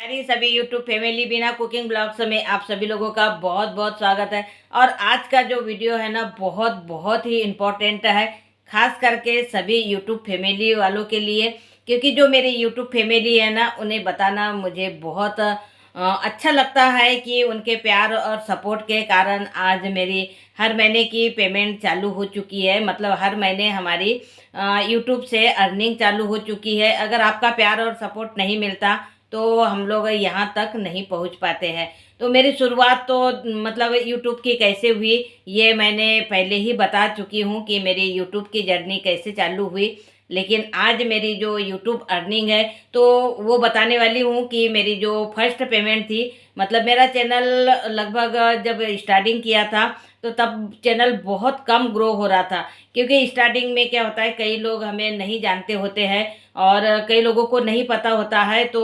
हमारी सभी YouTube family बिना कुकिंग ब्लॉग्स में आप सभी लोगों का बहुत बहुत स्वागत है। और आज का जो वीडियो है ना बहुत बहुत ही इम्पोर्टेंट है, खास करके सभी यूट्यूब फैमिली वालों के लिए। क्योंकि जो मेरी यूट्यूब फैमिली है ना उन्हें बताना मुझे बहुत अच्छा लगता है कि उनके प्यार और सपोर्ट के कारण आज मेरी हर महीने की पेमेंट चालू हो चुकी है। मतलब हर महीने हमारी यूट्यूब से अर्निंग चालू हो चुकी है। अगर आपका प्यार और सपोर्ट नहीं मिलता तो हम लोग यहाँ तक नहीं पहुँच पाते हैं। तो मेरी शुरुआत तो मतलब यूट्यूब की कैसे हुई ये मैंने पहले ही बता चुकी हूँ कि मेरी यूट्यूब की जर्नी कैसे चालू हुई। लेकिन आज मेरी जो यूट्यूब अर्निंग है तो वो बताने वाली हूँ कि मेरी जो फर्स्ट पेमेंट थी। मतलब मेरा चैनल लगभग जब स्टार्टिंग किया था तो तब चैनल बहुत कम ग्रो हो रहा था। क्योंकि स्टार्टिंग में क्या होता है, कई लोग हमें नहीं जानते होते हैं और कई लोगों को नहीं पता होता है, तो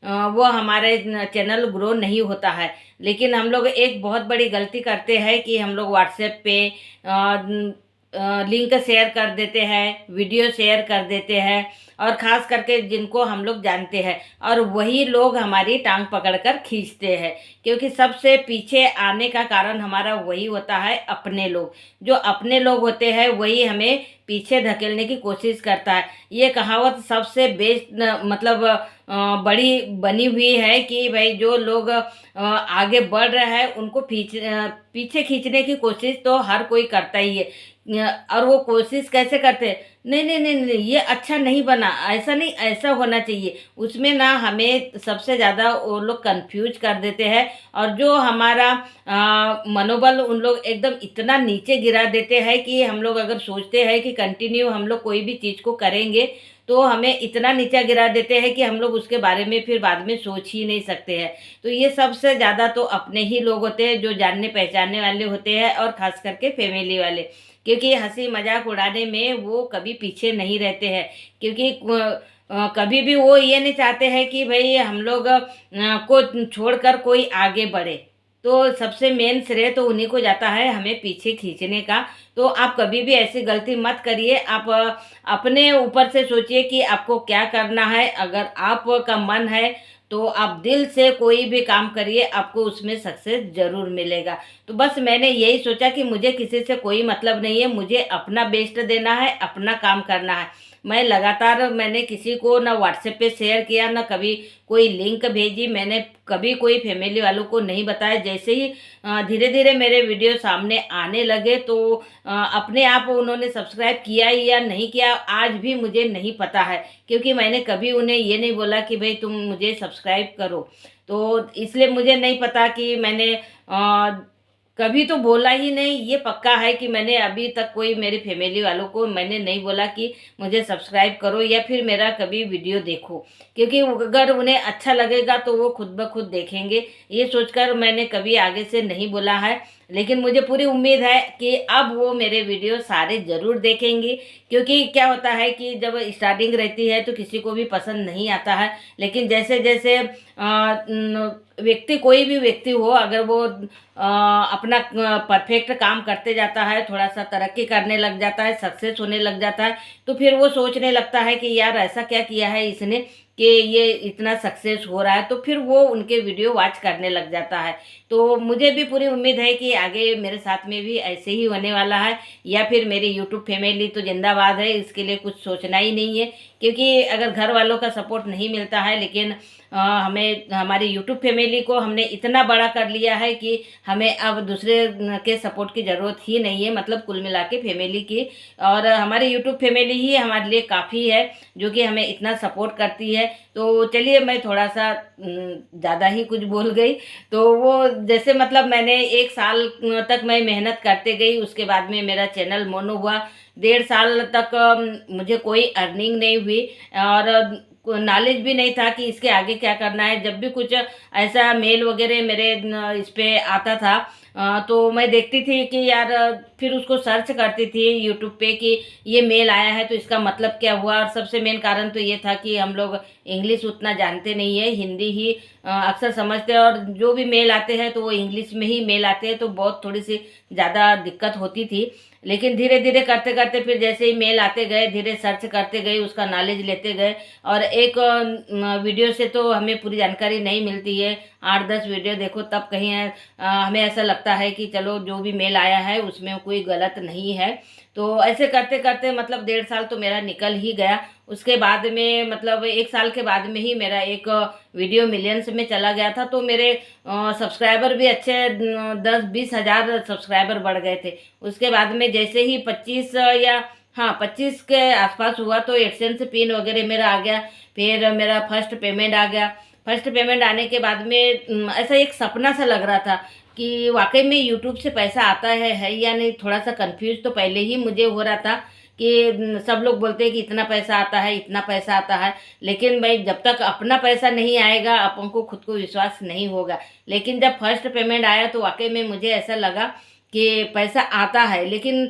वो हमारे चैनल ग्रो नहीं होता है। लेकिन हम लोग एक बहुत बड़ी गलती करते हैं कि हम लोग व्हाट्सएप पे लिंक शेयर कर देते हैं, वीडियो शेयर कर देते हैं, और ख़ास करके जिनको हम लोग जानते हैं और वही लोग हमारी टांग पकड़कर खींचते हैं। क्योंकि सबसे पीछे आने का कारण हमारा वही होता है, अपने लोग। जो अपने लोग होते हैं वही हमें पीछे धकेलने की कोशिश करता है। ये कहावत सबसे बेस्ट मतलब बड़ी बनी हुई है कि भाई जो लोग आगे बढ़ रहे हैं उनको पीछे खींचने की कोशिश तो हर कोई करता ही है। और वो कोशिश कैसे करते हैं, नहीं नहीं नहीं नहीं ये अच्छा नहीं बना, ऐसा नहीं ऐसा होना चाहिए। उसमें ना हमें सबसे ज़्यादा वो लोग कंफ्यूज कर देते हैं। और जो हमारा मनोबल उन लोग एकदम इतना नीचे गिरा देते हैं कि हम लोग अगर सोचते हैं कि कंटिन्यू हम लोग कोई भी चीज़ को करेंगे तो हमें इतना नीचा गिरा देते हैं कि हम लोग उसके बारे में फिर बाद में सोच ही नहीं सकते हैं। तो ये सबसे ज़्यादा तो अपने ही लोग होते हैं जो जानने पहचानने वाले होते हैं, और ख़ास करके फैमिली वाले। क्योंकि हंसी मजाक उड़ाने में वो कभी पीछे नहीं रहते हैं। क्योंकि कभी भी वो ये नहीं चाहते हैं कि भाई हम लोग को छोड़कर कोई आगे बढ़े। तो सबसे मेन श्रेय तो उन्हीं को जाता है हमें पीछे खींचने का। तो आप कभी भी ऐसी गलती मत करिए। आप अपने ऊपर से सोचिए कि आपको क्या करना है। अगर आपका मन है तो आप दिल से कोई भी काम करिए, आपको उसमें सक्सेस ज़रूर मिलेगा। तो बस मैंने यही सोचा कि मुझे किसी से कोई मतलब नहीं है, मुझे अपना बेस्ट देना है, अपना काम करना है। मैं लगातार मैंने किसी को ना व्हाट्सएप पे शेयर किया, ना कभी कोई लिंक भेजी, मैंने कभी कोई फैमिली वालों को नहीं बताया। जैसे ही धीरे धीरे मेरे वीडियो सामने आने लगे तो अपने आप उन्होंने सब्सक्राइब किया या नहीं किया आज भी मुझे नहीं पता है। क्योंकि मैंने कभी उन्हें ये नहीं बोला कि भाई तुम मुझे सब्सक्राइब करो। तो इसलिए मुझे नहीं पता कि मैंने कभी तो बोला ही नहीं। ये पक्का है कि मैंने अभी तक कोई मेरी फैमिली वालों को मैंने नहीं बोला कि मुझे सब्सक्राइब करो या फिर मेरा कभी वीडियो देखो। क्योंकि अगर उन्हें अच्छा लगेगा तो वो खुद ब खुद देखेंगे, ये सोचकर मैंने कभी आगे से नहीं बोला है। लेकिन मुझे पूरी उम्मीद है कि अब वो मेरे वीडियो सारे ज़रूर देखेंगे। क्योंकि क्या होता है कि जब स्टार्टिंग रहती है तो किसी को भी पसंद नहीं आता है। लेकिन जैसे जैसे व्यक्ति, कोई भी व्यक्ति हो, अगर वो अपना परफेक्ट काम करते जाता है, थोड़ा सा तरक्की करने लग जाता है, सक्सेस होने लग जाता है, तो फिर वो सोचने लगता है कि यार ऐसा क्या किया है इसने कि ये इतना सक्सेस हो रहा है। तो फिर वो उनके वीडियो वॉच करने लग जाता है। तो मुझे भी पूरी उम्मीद है कि आगे मेरे साथ में भी ऐसे ही होने वाला है। या फिर मेरी यूट्यूब फैमिली तो जिंदाबाद है, इसके लिए कुछ सोचना ही नहीं है। क्योंकि अगर घर वालों का सपोर्ट नहीं मिलता है, लेकिन हमें हमारी यूट्यूब फैमिली को हमने इतना बड़ा कर लिया है कि हमें अब दूसरे के सपोर्ट की ज़रूरत ही नहीं है। मतलब कुल मिला के फैमिली की, और हमारी यूट्यूब फैमिली ही हमारे लिए काफ़ी है जो कि हमें इतना सपोर्ट करती है। तो चलिए मैं थोड़ा सा ज़्यादा ही कुछ बोल गई। तो वो जैसे मतलब मैंने 1 साल तक मैं मेहनत करते गई, उसके बाद में मेरा चैनल मोनो हुआ। 1.5 साल तक मुझे कोई अर्निंग नहीं हुई और नॉलेज भी नहीं था कि इसके आगे क्या करना है। जब भी कुछ ऐसा मेल वगैरह मेरे इस पे आता था तो मैं देखती थी कि यार फिर उसको सर्च करती थी यूट्यूब पे कि ये मेल आया है तो इसका मतलब क्या हुआ। और सबसे मेन कारण तो ये था कि हम लोग इंग्लिश उतना जानते नहीं है, हिंदी ही अक्सर समझते हैं, और जो भी मेल आते हैं तो वो इंग्लिश में ही मेल आते हैं, तो बहुत थोड़ी सी ज़्यादा दिक्कत होती थी। लेकिन धीरे धीरे करते करते फिर जैसे ही मेल आते गए, धीरे सर्च करते गए, उसका नॉलेज लेते गए। और एक वीडियो से तो हमें पूरी जानकारी नहीं मिलती है, 8-10 वीडियो देखो तब कहीं हमें ऐसा लगता है कि चलो जो भी मेल आया है उसमें कोई गलत नहीं है। तो ऐसे करते करते मतलब 1.5 साल तो मेरा निकल ही गया। उसके बाद में मतलब 1 साल के बाद में ही मेरा एक वीडियो मिलियंस में चला गया था। तो मेरे सब्सक्राइबर भी अच्छे 10-20 हज़ार सब्सक्राइबर बढ़ गए थे। उसके बाद में जैसे ही 25 या हाँ 25 के आसपास हुआ तो एडसेंस पिन वगैरह मेरा आ गया। फिर मेरा फर्स्ट पेमेंट आ गया। फर्स्ट पेमेंट आने के बाद में ऐसा एक सपना सा लग रहा था कि वाकई में यूट्यूब से पैसा आता है या नहीं। थोड़ा सा कंफ्यूज तो पहले ही मुझे हो रहा था कि सब लोग बोलते हैं कि इतना पैसा आता है, इतना पैसा आता है, लेकिन भाई जब तक अपना पैसा नहीं आएगा अपन को खुद को विश्वास नहीं होगा। लेकिन जब फर्स्ट पेमेंट आया तो वाकई में मुझे ऐसा लगा कि पैसा आता है, लेकिन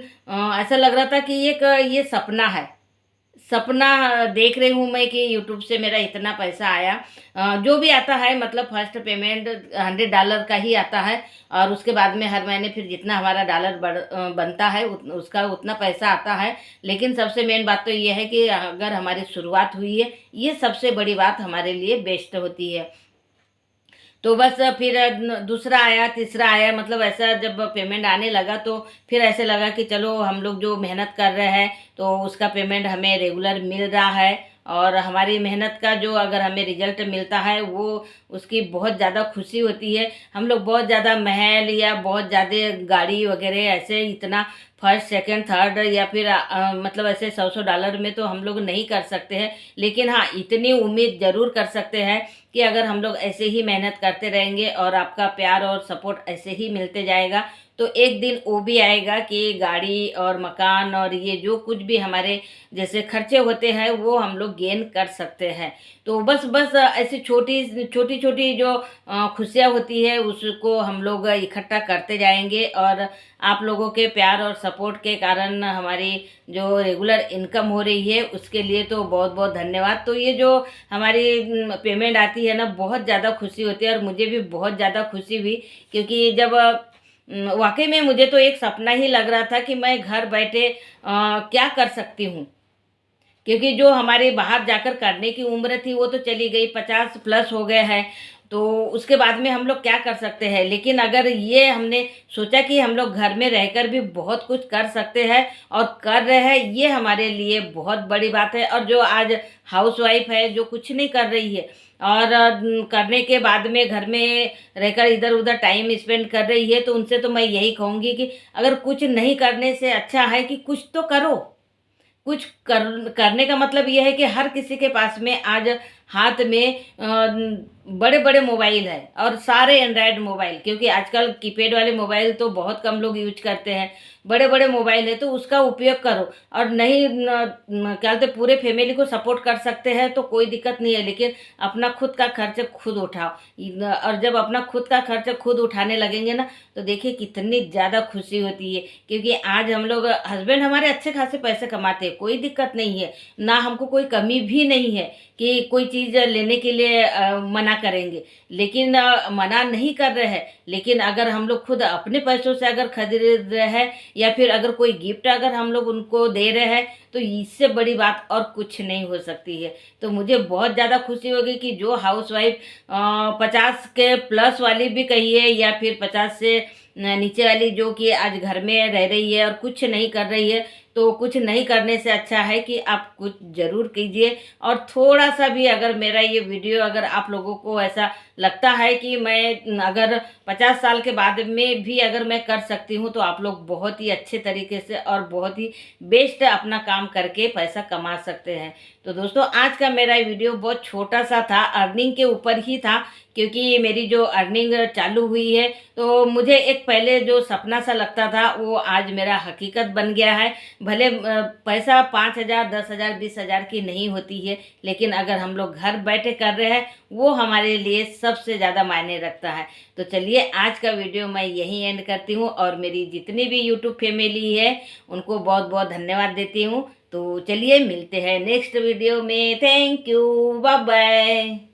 ऐसा लग रहा था कि ये सपना है। सपना देख रही हूँ मैं कि यूट्यूब से मेरा इतना पैसा आया। जो भी आता है मतलब फर्स्ट पेमेंट $100 का ही आता है। और उसके बाद में हर महीने फिर जितना हमारा डॉलर बनता है उसका उतना पैसा आता है। लेकिन सबसे मेन बात तो ये है कि अगर हमारी शुरुआत हुई है, ये सबसे बड़ी बात हमारे लिए बेस्ट होती है। तो बस फिर दूसरा आया, तीसरा आया, मतलब ऐसा जब पेमेंट आने लगा तो फिर ऐसे लगा कि चलो हम लोग जो मेहनत कर रहे हैं तो उसका पेमेंट हमें रेगुलर मिल रहा है। और हमारी मेहनत का जो अगर हमें रिजल्ट मिलता है वो उसकी बहुत ज़्यादा खुशी होती है। हम लोग बहुत ज़्यादा महल या बहुत ज़्यादा गाड़ी वगैरह ऐसे इतना फर्स्ट सेकंड थर्ड या फिर मतलब ऐसे 100 डॉलर में तो हम लोग नहीं कर सकते हैं। लेकिन हाँ इतनी उम्मीद ज़रूर कर सकते हैं कि अगर हम लोग ऐसे ही मेहनत करते रहेंगे और आपका प्यार और सपोर्ट ऐसे ही मिलते जाएगा तो एक दिन वो भी आएगा कि गाड़ी और मकान और ये जो कुछ भी हमारे जैसे खर्चे होते हैं वो हम लोग गेन कर सकते हैं। तो बस बस ऐसी छोटी छोटी छोटी जो खुशियाँ होती है उसको हम लोग इकट्ठा करते जाएंगे। और आप लोगों के प्यार और सपोर्ट के कारण हमारी जो रेगुलर इनकम हो रही है उसके लिए तो बहुत बहुत धन्यवाद। तो ये जो हमारी पेमेंट आती है ना, बहुत ज़्यादा खुशी होती है और मुझे भी बहुत ज़्यादा खुशी हुई। क्योंकि जब वाकई में मुझे तो एक सपना ही लग रहा था कि मैं घर बैठे क्या कर सकती हूँ। क्योंकि जो हमारे बाहर जाकर करने की उम्र थी वो तो चली गई, 50 प्लस हो गए हैं। तो उसके बाद में हम लोग क्या कर सकते हैं। लेकिन अगर ये हमने सोचा कि हम लोग घर में रहकर भी बहुत कुछ कर सकते हैं और कर रहे हैं, ये हमारे लिए बहुत बड़ी बात है। और जो आज हाउसवाइफ है जो कुछ नहीं कर रही है और करने के बाद में घर में रहकर इधर उधर टाइम स्पेंड कर रही है, तो उनसे तो मैं यही कहूँगी कि अगर कुछ नहीं करने से अच्छा है कि कुछ तो करो। कुछ करने का मतलब ये है कि हर किसी के पास में आज हाथ में बड़े बड़े मोबाइल है और सारे एंड्रॉयड मोबाइल, क्योंकि आजकल कीपैड वाले मोबाइल तो बहुत कम लोग यूज करते हैं। बड़े बड़े मोबाइल है तो उसका उपयोग करो। और नहीं क्या बोलते पूरे फैमिली को सपोर्ट कर सकते हैं तो कोई दिक्कत नहीं है, लेकिन अपना खुद का खर्च खुद उठाओ। और जब अपना खुद का खर्च खुद उठाने लगेंगे ना तो देखिए कितनी ज़्यादा खुशी होती है। क्योंकि आज हम लोग हस्बैंड हमारे अच्छे खासे पैसे कमाते हैं, कोई दिक्कत नहीं है, ना हमको कोई कमी भी नहीं है कि कोई चीज़ लेने के लिए मना करेंगे। लेकिन मना नहीं कर रहे हैं, लेकिन अगर हम लोग खुद अपने पैसों से अगर खरीद रहे हैं या फिर अगर कोई गिफ्ट अगर हम लोग उनको दे रहे हैं तो इससे बड़ी बात और कुछ नहीं हो सकती है। तो मुझे बहुत ज़्यादा खुशी होगी कि जो हाउसवाइफ 50 के प्लस वाली भी कहिए या फिर 50 से नीचे वाली जो कि आज घर में रह रही है और कुछ नहीं कर रही है, तो कुछ नहीं करने से अच्छा है कि आप कुछ ज़रूर कीजिए। और थोड़ा सा भी अगर मेरा ये वीडियो अगर आप लोगों को ऐसा लगता है कि मैं अगर 50 साल के बाद में भी अगर मैं कर सकती हूँ तो आप लोग बहुत ही अच्छे तरीके से और बहुत ही बेस्ट अपना काम करके पैसा कमा सकते हैं। तो दोस्तों आज का मेरा वीडियो बहुत छोटा सा था, अर्निंग के ऊपर ही था। क्योंकि मेरी जो अर्निंग चालू हुई है तो मुझे एक पहले जो सपना सा लगता था वो आज मेरा हकीकत बन गया है। भले पैसा 5,000 10,000 20,000 की नहीं होती है, लेकिन अगर हम लोग घर बैठे कर रहे हैं वो हमारे लिए सबसे ज़्यादा मायने रखता है। तो चलिए आज का वीडियो मैं यहीं एंड करती हूँ और मेरी जितनी भी यूट्यूब फैमिली है उनको बहुत बहुत धन्यवाद देती हूँ। तो चलिए मिलते हैं नेक्स्ट वीडियो में। Thank you, bye bye.